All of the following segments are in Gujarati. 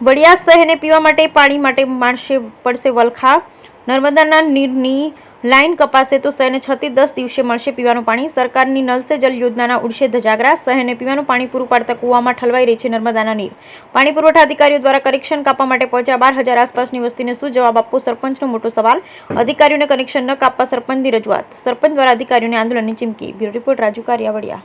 વડિયા શહેરને પીવા માટે પાણી માટે માણસે પડશે વલખા। નર્મદાના નીરની લાઇન કપાશે તો શહેરને 6 થી 10 દિવસે મળશે પીવાનું પાણી। સરકારની નલ સે જલ યોજનાના ઉડશે ધજાગરા। શહેરને પીવાનું પાણી પૂરું પાડતા કૂવામાં ઠલવાઈ રહી છે નર્મદાના નીર। પાણી પુરવઠા અધિકારીઓ દ્વારા કનેક્શન કાપવા માટે પહોંચ્યા 12,000 આસપાસની વસ્તીને શું જવાબ આપવો, સરપંચનો મોટો સવાલ। અધિકારીઓને કનેક્શન ન કાપવા સરપંચની રજૂઆત। સરપંચ દ્વારા અધિકારીઓને આંદોલનની ચીમકી। Bureau report Raju Kariya, Vadia.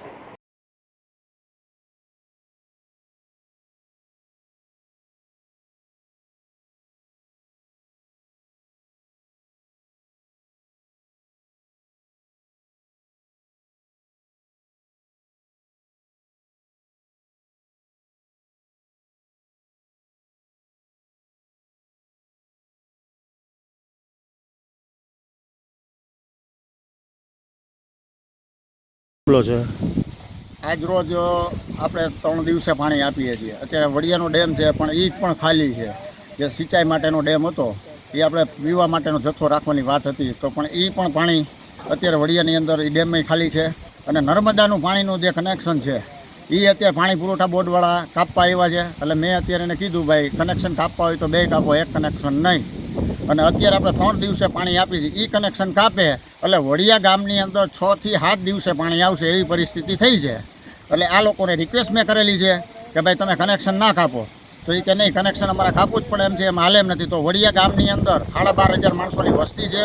છે આજ રોજ આપણે 3 દિવસે પાણી આપીએ છીએ। અત્યારે વડિયાનો ડેમ છે પણ એ પણ ખાલી છે। જે સિંચાઈ માટેનો ડેમ હતો એ આપણે પીવા માટેનો જથ્થો રાખવાની વાત હતી તો પણ એ પણ પાણી અત્યારે વડિયાની અંદર એ ડેમમાં ખાલી છે। અને નર્મદાનું પાણીનું જે કનેક્શન છે એ અત્યારે પાણી પુરવઠા બોર્ડવાળા કાપવા આવ્યા છે। એટલે મેં અત્યારે એને કીધું, ભાઈ કનેક્શન કાપવા હોય તો 2 કાપો, 1 કનેક્શન નહીં। અને અત્યારે આપણે 3 દિવસે પાણી આપી છે, એ કનેક્શન કાપે એટલે વડિયા ગામની અંદર 6 થી 7 દિવસે પાણી આવશે એવી પરિસ્થિતિ થઈ છે। એટલે આ લોકોને રિક્વેસ્ટ મેં કરેલી છે કે ભાઈ તમે કનેક્શન ના કાપો, તો એ કે નહીં કનેક્શન અમારે કાપવું જ પડે એમ છે, એમ હાલે એમ નથી। તો વડિયા ગામની અંદર 12,500 માણસોની વસ્તી છે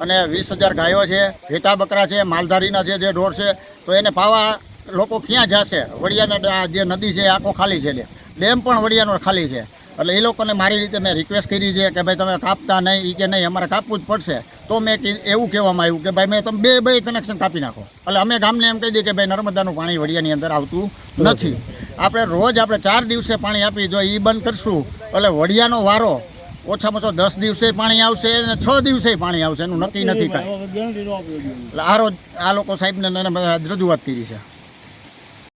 અને 20,000 ગાયો છે, ઘેટા બકરા છે, માલધારીના છે જે ઢોર છે, તો એને પાવા લોકો ક્યાં જશે? વડિયાના જે નદી છે એ આખો ખાલી છે, ડેમ પણ વડિયાનો ખાલી છે। એટલે એ લોકોને મારી રીતે મેં રિક્વેસ્ટ કરી છે કે ભાઈ તમે કાપતા નહીં, એ કે નહીં અમારે કાપવું જ પડશે। તો મેં એવું કહેવામાં આવ્યું કે ભાઈ મેં તમે બે કનેક્શન કાપી નાખો। એટલે અમે ગામને એમ કહી દઈએ કે ભાઈ નર્મદાનું પાણી વડિયાની અંદર આવતું નથી। આપણે રોજ 4 દિવસે પાણી આપી, જો એ બંધ કરશું એટલે વડિયાનો વારો ઓછામાં ઓછો 10 દિવસે પાણી આવશે અને 6 દિવસે પાણી આવશે, એનું નક્કી નથી કાંઈ। એટલે આ રોજ આ લોકો સાહેબને રજૂઆત કરી છે।